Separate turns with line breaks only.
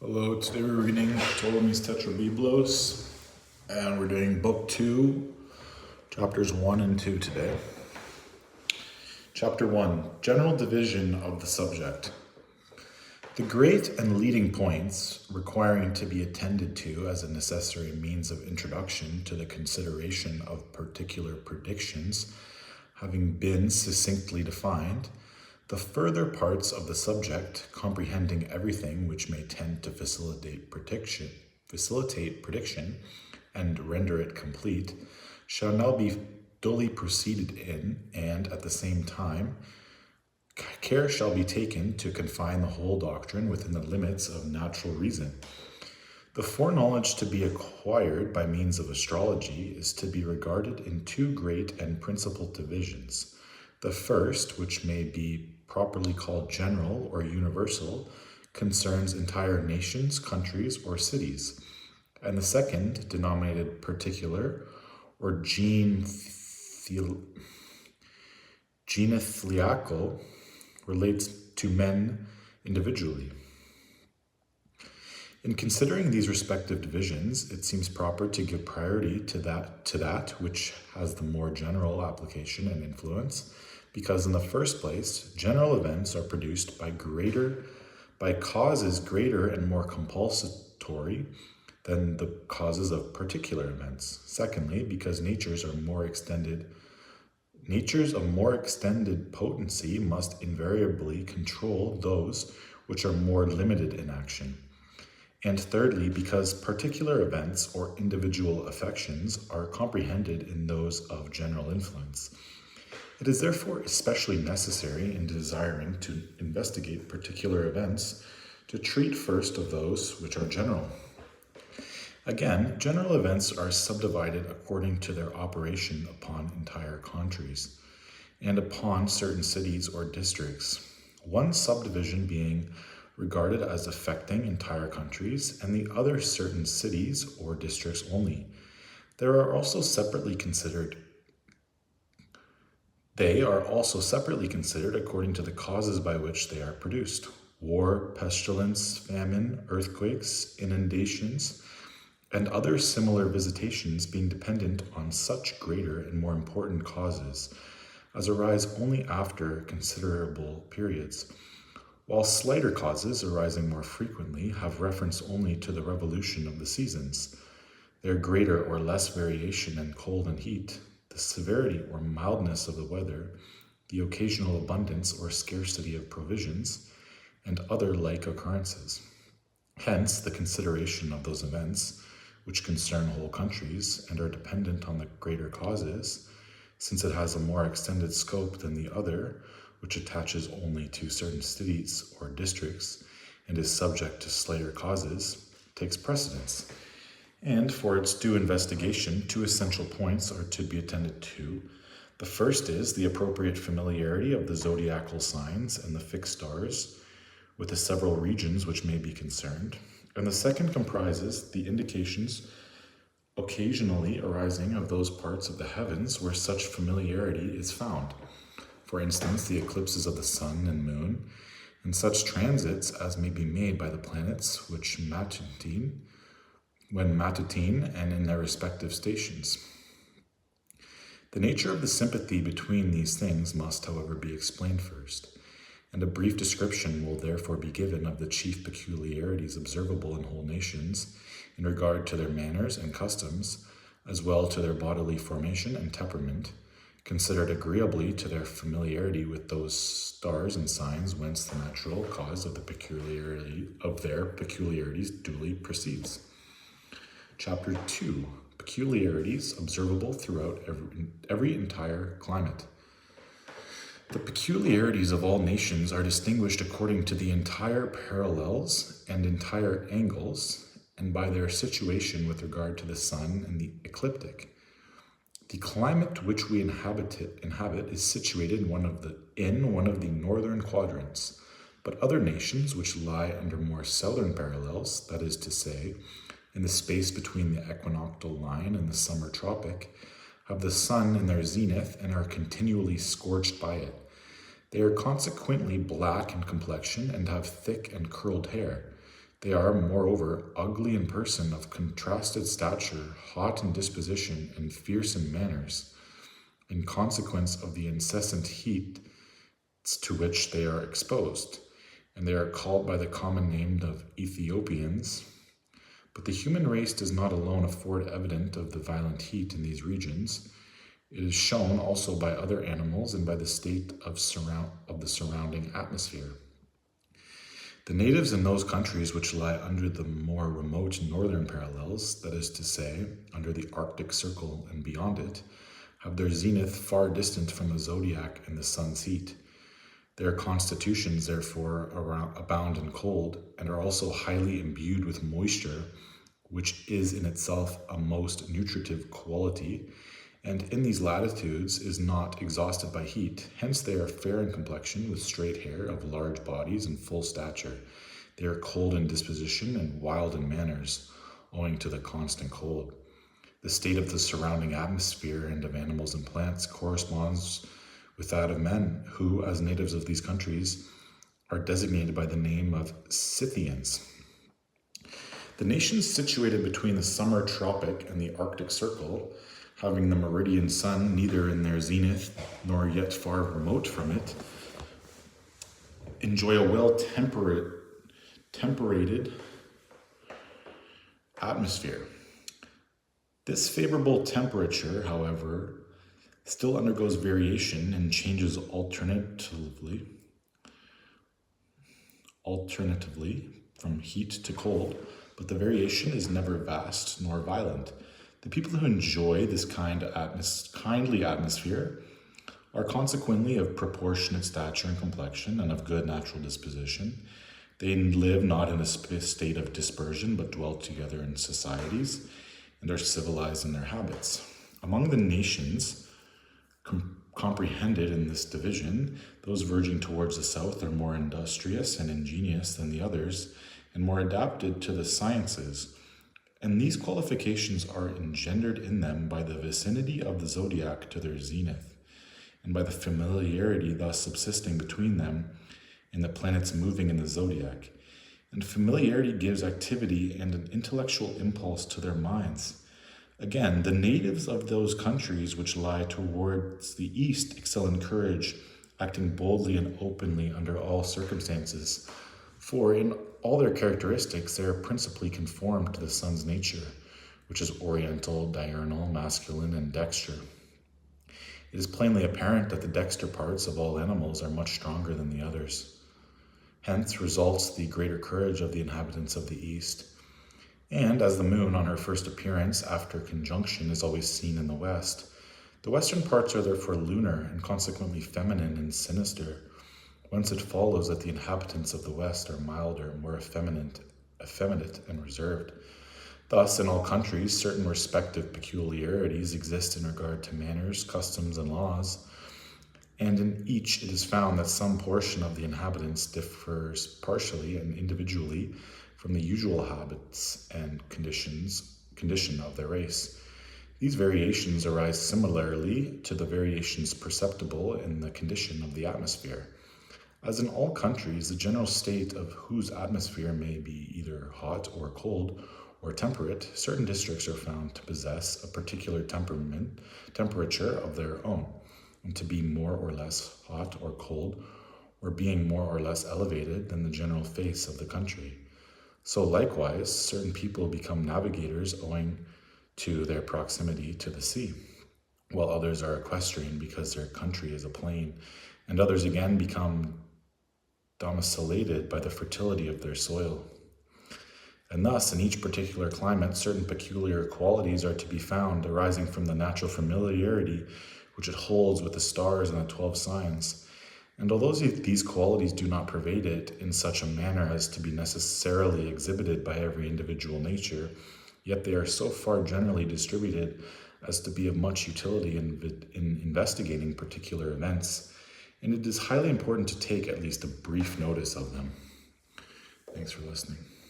Hello, today we're reading Ptolemy's Tetrabiblos, and we're doing book 2, chapters 1 and 2 today. Chapter 1, General Division of the Subject. The great and leading points requiring to be attended to as a necessary means of introduction to the consideration of particular predictions having been succinctly defined, the further parts of the subject, comprehending everything which may tend to facilitate prediction and render it complete, shall now be duly proceeded in, and at the same time, care shall be taken to confine the whole doctrine within the limits of natural reason. The foreknowledge to be acquired by means of astrology is to be regarded in two great and principal divisions. The first, which may be properly called general or universal, concerns entire nations, countries, or cities, and the second, denominated particular or genethliacal, relates to men individually. In considering these respective divisions, it seems proper to give priority to that which has the more general application and influence, because in the first place, general events are produced by causes greater and more compulsory than the causes of particular events. Secondly, because natures of more extended potency must invariably control those which are more limited in action. And thirdly, because particular events or individual affections are comprehended in those of general influence. It is therefore especially necessary in desiring to investigate particular events to treat first of those which are general. Again, general events are subdivided according to their operation upon entire countries and upon certain cities or districts, one subdivision being regarded as affecting entire countries and the other certain cities or districts only. They are also separately considered according to the causes by which they are produced: war, pestilence, famine, earthquakes, inundations, and other similar visitations being dependent on such greater and more important causes as arise only after considerable periods, while slighter causes arising more frequently have reference only to the revolution of the seasons, their greater or less variation in cold and heat, the severity or mildness of the weather, the occasional abundance or scarcity of provisions, and other like occurrences. Hence, the consideration of those events which concern whole countries and are dependent on the greater causes, since it has a more extended scope than the other, which attaches only to certain cities or districts and is subject to slighter causes, takes precedence. And for its due investigation, two essential points are to be attended to. The first is the appropriate familiarity of the zodiacal signs and the fixed stars with the several regions which may be concerned. And the second comprises the indications occasionally arising of those parts of the heavens where such familiarity is found. For instance, the eclipses of the sun and moon, and such transits as may be made by the planets when matutine and in their respective stations. The nature of the sympathy between these things must, however, be explained first, and a brief description will therefore be given of the chief peculiarities observable in whole nations in regard to their manners and customs, as well to their bodily formation and temperament, considered agreeably to their familiarity with those stars and signs whence the natural cause of their peculiarities duly proceeds. Chapter 2, Peculiarities observable throughout every entire climate. The peculiarities of all nations are distinguished according to the entire parallels and entire angles, and by their situation with regard to the sun and the ecliptic. The climate which we inhabit is situated in one of the northern quadrants, but other nations which lie under more southern parallels, that is to say, in the space between the equinoctial line and the summer tropic, have the sun in their zenith and are continually scorched by it. They are consequently black in complexion and have thick and curled hair. They are, moreover, ugly in person, of contrasted stature, hot in disposition, and fierce in manners, in consequence of the incessant heat to which they are exposed, and they are called by the common name of Ethiopians. But the human race does not alone afford evidence of the violent heat in these regions. It is shown also by other animals and by the state of the surrounding atmosphere. The natives in those countries which lie under the more remote northern parallels, that is to say, under the Arctic Circle and beyond it, have their zenith far distant from the zodiac and the sun's heat. Their constitutions, therefore, abound in cold, and are also highly imbued with moisture, which is in itself a most nutritive quality, and in these latitudes is not exhausted by heat. Hence they are fair in complexion, with straight hair, of large bodies, and full stature. They are cold in disposition and wild in manners, owing to the constant cold. The state of the surrounding atmosphere and of animals and plants corresponds with that of men, who, as natives of these countries, are designated by the name of Scythians. The nations situated between the summer tropic and the Arctic Circle, having the meridian sun neither in their zenith nor yet far remote from it, enjoy a temperated atmosphere. This favorable temperature, however, still undergoes variation and changes alternatively from heat to cold, but the variation is never vast nor violent. The people who enjoy this kindly atmosphere are consequently of proportionate stature and complexion and of good natural disposition. They live not in a state of dispersion, but dwell together in societies and are civilized in their habits. Among the nations comprehended in this division, those verging towards the south are more industrious and ingenious than the others, and more adapted to the sciences. And these qualifications are engendered in them by the vicinity of the zodiac to their zenith, and by the familiarity thus subsisting between them and the planets moving in the zodiac. And familiarity gives activity and an intellectual impulse to their minds. Again, the natives of those countries which lie towards the east excel in courage, acting boldly and openly under all circumstances. For in all their characteristics, they are principally conformed to the sun's nature, which is oriental, diurnal, masculine, and dexter. It is plainly apparent that the dexter parts of all animals are much stronger than the others. Hence results the greater courage of the inhabitants of the east. And as the moon on her first appearance after conjunction is always seen in the western parts are therefore lunar and consequently feminine and sinister, whence it follows that the inhabitants of the west are milder, more effeminate and reserved. Thus, in all countries, certain respective peculiarities exist in regard to manners, customs, and laws, and in each it is found that some portion of the inhabitants differs partially and individually from the usual habits and condition of their race. These variations arise similarly to the variations perceptible in the condition of the atmosphere. As in all countries, the general state of whose atmosphere may be either hot or cold or temperate, certain districts are found to possess a particular temperature of their own, and to be more or less hot or cold, or being more or less elevated than the general face of the country. So likewise, certain people become navigators owing to their proximity to the sea, while others are equestrian because their country is a plain, and others again become domiciliated by the fertility of their soil. And thus, in each particular climate, certain peculiar qualities are to be found arising from the natural familiarity which it holds with the stars and the 12 signs. And although these qualities do not pervade it in such a manner as to be necessarily exhibited by every individual nature, yet they are so far generally distributed as to be of much utility in investigating particular events, and it is highly important to take at least a brief notice of them. Thanks for listening.